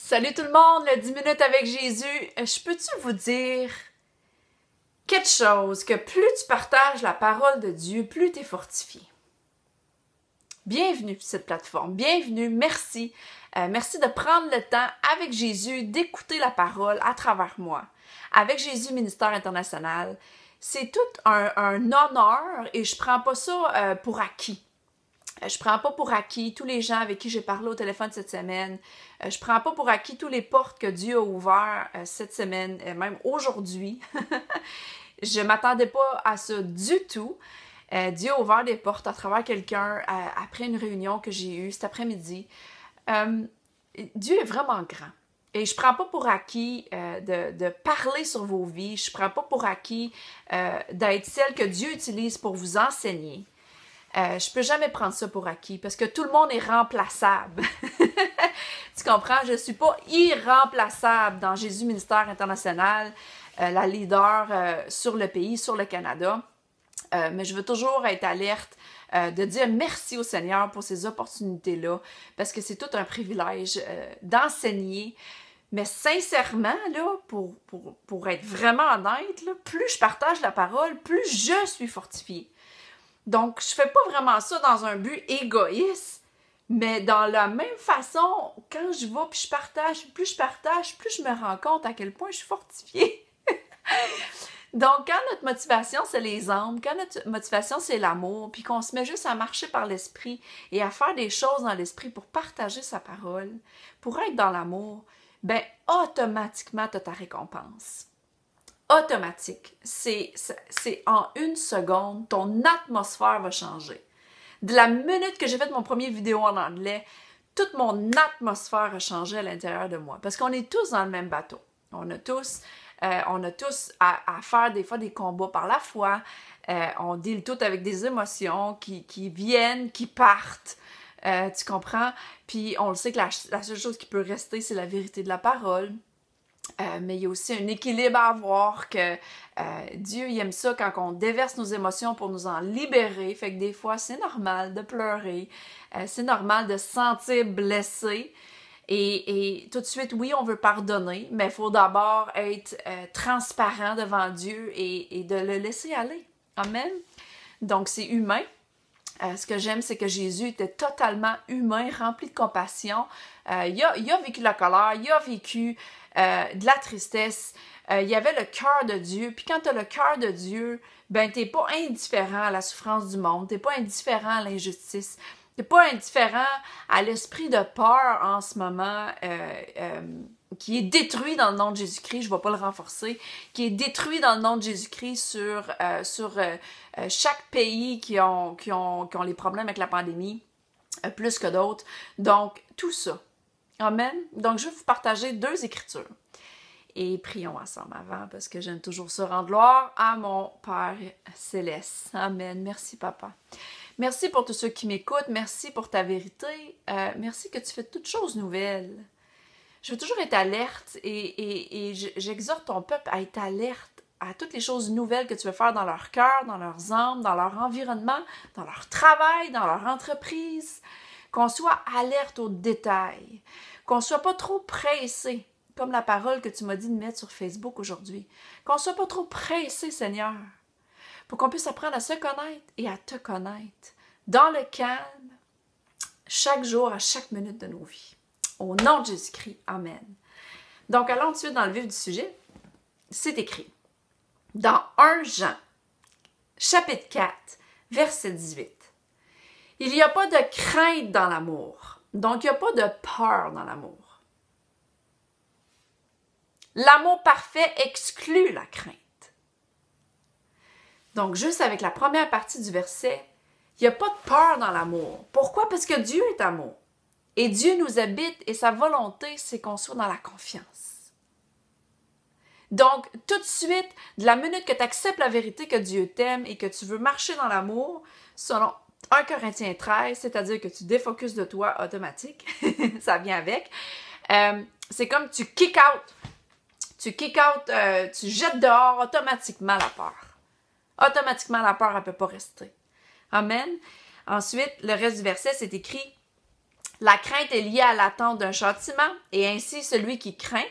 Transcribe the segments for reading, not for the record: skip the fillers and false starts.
Salut tout le monde, le 10 minutes avec Jésus. Je peux-tu vous dire quelque chose, que plus tu partages la parole de Dieu, plus tu es fortifié. Bienvenue sur cette plateforme, bienvenue, merci. Merci de prendre le temps avec Jésus, d'écouter la parole à travers moi. Avec Jésus Ministère International, c'est tout un honneur et je prends pas ça pour acquis. Je prends pas pour acquis tous les gens avec qui j'ai parlé au téléphone cette semaine. Je prends pas pour acquis toutes les portes que Dieu a ouvertes cette semaine, même aujourd'hui. Je m'attendais pas à ça du tout. Dieu a ouvert des portes à travers quelqu'un après une réunion que j'ai eue cet après-midi. Dieu est vraiment grand. Et je prends pas pour acquis de parler sur vos vies. Je prends pas pour acquis d'être celle que Dieu utilise pour vous enseigner. Je peux jamais prendre ça pour acquis parce que tout le monde est remplaçable. Tu comprends? Je suis pas irremplaçable dans Jésus Ministère International, la leader sur le pays, sur le Canada. Mais je veux toujours être alerte de dire merci au Seigneur pour ces opportunités-là parce que c'est tout un privilège d'enseigner. Mais sincèrement, là, pour être vraiment honnête, là, plus je partage la parole, plus je suis fortifiée. Donc, je fais pas vraiment ça dans un but égoïste, mais dans la même façon, quand je vais puis je partage, plus je me rends compte à quel point je suis fortifiée. Donc, quand notre motivation, c'est les âmes, quand notre motivation, c'est l'amour, puis qu'on se met juste à marcher par l'esprit et à faire des choses dans l'esprit pour partager sa parole, pour être dans l'amour, ben automatiquement, tu as ta récompense. Automatique. C'est en une seconde, ton atmosphère va changer. De la minute que j'ai fait mon premier vidéo en anglais, toute mon atmosphère a changé à l'intérieur de moi. Parce qu'on est tous dans le même bateau. On a tous à faire des fois des combats par la foi. On deal tout avec des émotions qui viennent, qui partent. Tu comprends? Puis on le sait que la seule chose qui peut rester, c'est la vérité de la parole. Mais il y a aussi un équilibre à avoir que Dieu il aime ça quand on déverse nos émotions pour nous en libérer. Fait que des fois, c'est normal de pleurer, c'est normal de se sentir blessé. Et tout de suite, oui, on veut pardonner, mais il faut d'abord être transparent devant Dieu et de le laisser aller. Amen. Donc, c'est humain. Ce que j'aime, c'est que Jésus était totalement humain, rempli de compassion. Il a vécu la colère, il a vécu de la tristesse. Il y avait le cœur de Dieu. Puis quand tu as le cœur de Dieu, ben t'es pas indifférent à la souffrance du monde. T'es pas indifférent à l'injustice. T'es pas indifférent à l'esprit de peur en ce moment qui est détruit dans le nom de Jésus-Christ. Je ne vais pas le renforcer. Qui est détruit dans le nom de Jésus-Christ sur chaque pays qui ont les problèmes avec la pandémie, plus que d'autres. Donc, tout ça. Amen. Donc, je vais vous partager 2 écritures. Et prions ensemble avant, parce que j'aime toujours ça rendre gloire à mon Père Céleste. Amen. Merci, Papa. Merci pour tous ceux qui m'écoutent. Merci pour ta vérité. Merci que tu fais toutes choses nouvelles. Je veux toujours être alerte et j'exhorte ton peuple à être alerte à toutes les choses nouvelles que tu veux faire dans leur cœur, dans leurs âmes, dans leur environnement, dans leur travail, dans leur entreprise. Qu'on soit alerte aux détails. Qu'on ne soit pas trop pressé, comme la parole que tu m'as dit de mettre sur Facebook aujourd'hui. Qu'on ne soit pas trop pressé, Seigneur, pour qu'on puisse apprendre à se connaître et à te connaître dans le calme, chaque jour, à chaque minute de nos vies. Au nom de Jésus-Christ, Amen. Donc, allons tout de suite dans le vif du sujet. C'est écrit dans 1 Jean, chapitre 4, verset 18. Il n'y a pas de crainte dans l'amour. Donc, il n'y a pas de peur dans l'amour. L'amour parfait exclut la crainte. Donc, juste avec la première partie du verset, il n'y a pas de peur dans l'amour. Pourquoi? Parce que Dieu est amour. Et Dieu nous habite et sa volonté, c'est qu'on soit dans la confiance. Donc, tout de suite, de la minute que tu acceptes la vérité que Dieu t'aime et que tu veux marcher dans l'amour, selon 1 Corinthiens 13, c'est-à-dire que tu défocuses de toi automatique, ça vient avec, c'est comme tu kick out. Tu jettes dehors automatiquement la peur. Automatiquement, la peur, elle ne peut pas rester. Amen. Ensuite, le reste du verset, c'est écrit La crainte est liée à l'attente d'un châtiment, et ainsi celui qui craint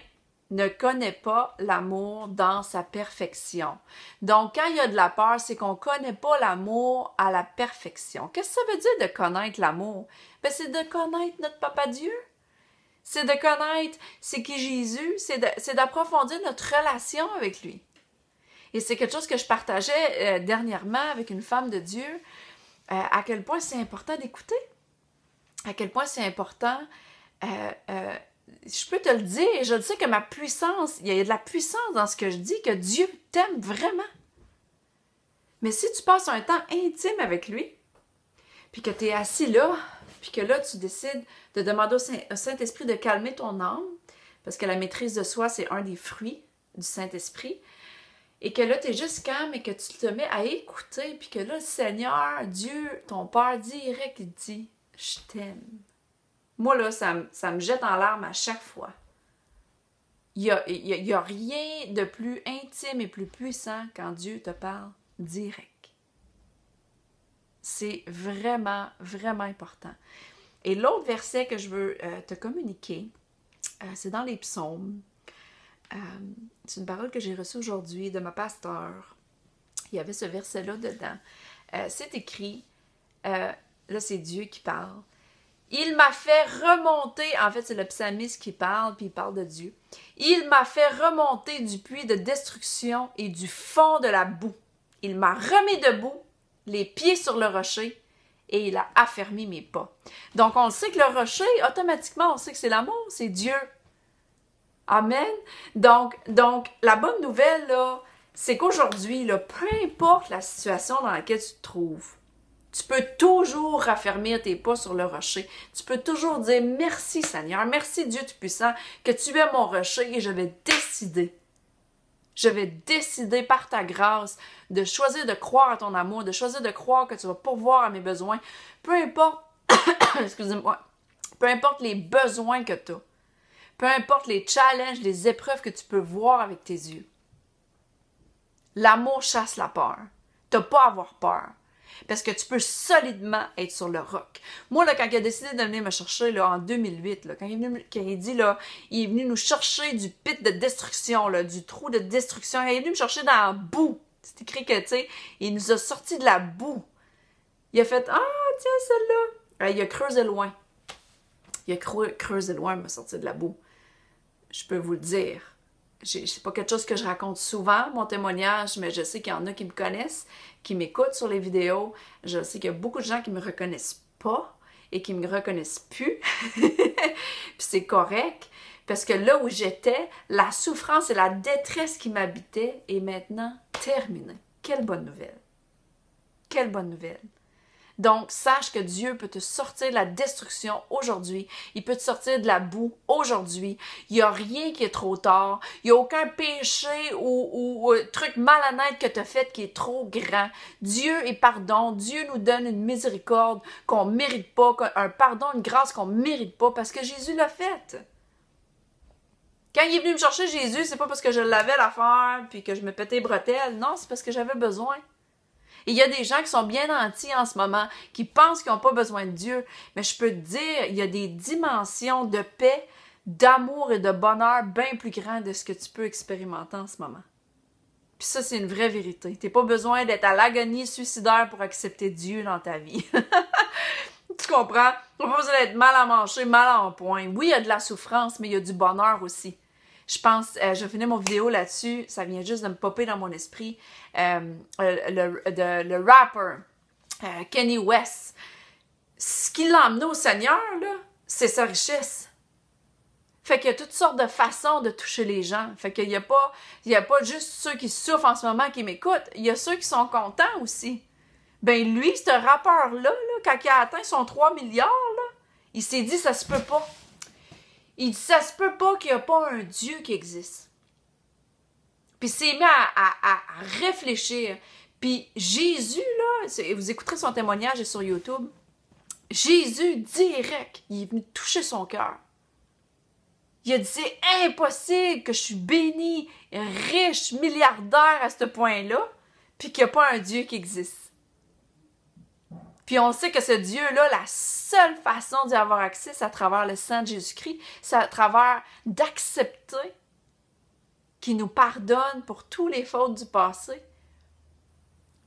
ne connaît pas l'amour dans sa perfection. Donc, quand il y a de la peur, c'est qu'on ne connaît pas l'amour à la perfection. Qu'est-ce que ça veut dire de connaître l'amour? Ben, c'est de connaître notre Papa Dieu. C'est de connaître c'est qui Jésus, c'est d'approfondir notre relation avec lui. Et c'est quelque chose que je partageais dernièrement avec une femme de Dieu, à quel point c'est important d'écouter, à quel point c'est important, je peux te le dire, je le sais que ma puissance, il y a de la puissance dans ce que je dis, que Dieu t'aime vraiment. Mais si tu passes un temps intime avec lui, puis que tu es assis là, puis que là, tu décides de demander au Saint-Esprit de calmer ton âme, parce que la maîtrise de soi, c'est un des fruits du Saint-Esprit, et que là, tu es juste calme et que tu te mets à écouter, puis que là, le Seigneur, Dieu, ton Père direct, il dit « Je t'aime ». Moi, là, ça me jette en larmes à chaque fois. Il y a rien de plus intime et plus puissant quand Dieu te parle direct. C'est vraiment, vraiment important. Et l'autre verset que je veux te communiquer, c'est dans les psaumes. C'est une parole que j'ai reçue aujourd'hui de ma pasteur. Il y avait ce verset-là dedans. C'est écrit, là c'est Dieu qui parle. Il m'a fait remonter, en fait c'est le psalmiste qui parle, puis il parle de Dieu. Il m'a fait remonter du puits de destruction et du fond de la boue. Il m'a remis debout, les pieds sur le rocher, et il a affermi mes pas. Donc on sait que le rocher, automatiquement on sait que c'est l'amour, c'est Dieu. Amen. Donc la bonne nouvelle, là, c'est qu'aujourd'hui, là, peu importe la situation dans laquelle tu te trouves, tu peux toujours raffermir tes pas sur le rocher. Tu peux toujours dire « Merci Seigneur, merci Dieu Tout-Puissant, que tu es mon rocher et je vais décider par ta grâce de choisir de croire à ton amour, de choisir de croire que tu vas pourvoir à mes besoins. Peu importe, excusez-moi, peu importe les besoins que tu as, peu importe les challenges, les épreuves que tu peux voir avec tes yeux. L'amour chasse la peur. Tu n'as pas à avoir peur. Parce que tu peux solidement être sur le roc. Moi, là, quand il a décidé de venir me chercher là, en 2008, là, quand il est venu nous chercher du pit de destruction, là, du trou de destruction, il est venu me chercher dans la boue. C'est écrit que, tu sais, il nous a sortis de la boue. Il a fait « Ah, tiens, celle-là! » Il a creusé loin. Il a creusé loin, il m'a sorti de la boue. Je peux vous le dire. C'est pas quelque chose que je raconte souvent, mon témoignage, mais je sais qu'il y en a qui me connaissent, qui m'écoutent sur les vidéos. Je sais qu'il y a beaucoup de gens qui me reconnaissent pas et qui me reconnaissent plus. Puis c'est correct, parce que là où j'étais, la souffrance et la détresse qui m'habitaient est maintenant terminée. Quelle bonne nouvelle! Quelle bonne nouvelle! Donc, sache que Dieu peut te sortir de la destruction aujourd'hui. Il peut te sortir de la boue aujourd'hui. Il n'y a rien qui est trop tard. Il n'y a aucun péché ou truc malhonnête que tu as fait qui est trop grand. Dieu est pardon. Dieu nous donne une miséricorde qu'on ne mérite pas, un pardon, une grâce qu'on ne mérite pas parce que Jésus l'a fait. Quand il est venu me chercher Jésus, c'est pas parce que je l'avais l'affaire puis que je me pétais les bretelles. Non, c'est parce que j'avais besoin. Et il y a des gens qui sont bien nantis en ce moment, qui pensent qu'ils n'ont pas besoin de Dieu. Mais je peux te dire, il y a des dimensions de paix, d'amour et de bonheur bien plus grandes de ce que tu peux expérimenter en ce moment. Puis ça, c'est une vraie vérité. Tu n'as pas besoin d'être à l'agonie suicidaire pour accepter Dieu dans ta vie. Tu comprends? Tu n'as pas besoin d'être mal à manger, mal en point. Oui, il y a de la souffrance, mais il y a du bonheur aussi. Je pense, je vais finir mon vidéo là-dessus, ça vient juste de me popper dans mon esprit. Le rapper Kanye West, ce qui l'a amené au Seigneur, là, c'est sa richesse. Fait qu'il y a toutes sortes de façons de toucher les gens. Fait qu'il y a pas juste ceux qui souffrent en ce moment qui m'écoutent, il y a ceux qui sont contents aussi. Ben lui, ce rappeur-là, quand il a atteint son 3 milliards, là, il s'est dit, ça se peut pas. Il dit, ça se peut pas qu'il n'y a pas un Dieu qui existe. Puis il s'est mis à réfléchir. Puis Jésus, là, vous écouterez son témoignage sur YouTube, Jésus, direct, il est venu toucher son cœur. Il a dit, c'est impossible que je suis béni, riche, milliardaire à ce point-là, puis qu'il n'y a pas un Dieu qui existe. Puis on sait que ce Dieu-là, la seule façon d'y avoir accès, c'est à travers le sang de Jésus-Christ, c'est à travers d'accepter qu'il nous pardonne pour tous les fautes du passé,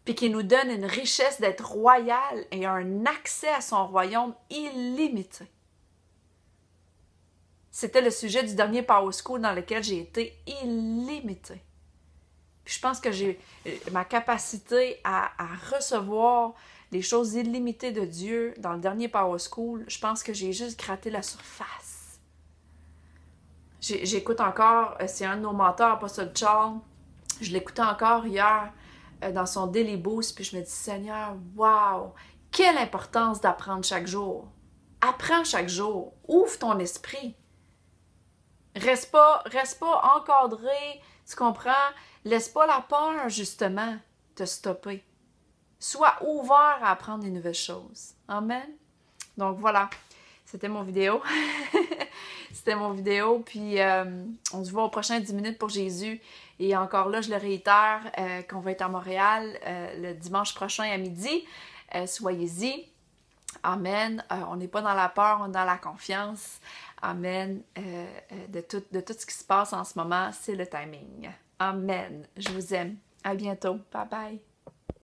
puis qu'il nous donne une richesse d'être royal et un accès à son royaume illimité. C'était le sujet du dernier Power School dans lequel j'ai été illimité. Puis je pense que j'ai ma capacité à recevoir les choses illimitées de Dieu dans le dernier Power School, je pense que j'ai juste gratté la surface. J'écoute encore, c'est un de nos mentors, Apostle Charles, je l'écoutais encore hier dans son Daily Boost, puis je me dis, Seigneur, wow, quelle importance d'apprendre chaque jour. Apprends chaque jour, ouvre ton esprit. Reste pas encadré, tu comprends? Laisse pas la peur, justement, te stopper. Sois ouvert à apprendre des nouvelles choses. Amen. Donc voilà, c'était mon vidéo. C'était mon vidéo, puis on se voit au prochain 10 minutes pour Jésus. Et encore là, je le réitère, qu'on va être à Montréal le dimanche prochain à midi. Soyez-y. Amen. On n'est pas dans la peur, on est dans la confiance. Amen. De tout ce qui se passe en ce moment, c'est le timing. Amen. Je vous aime. À bientôt. Bye bye.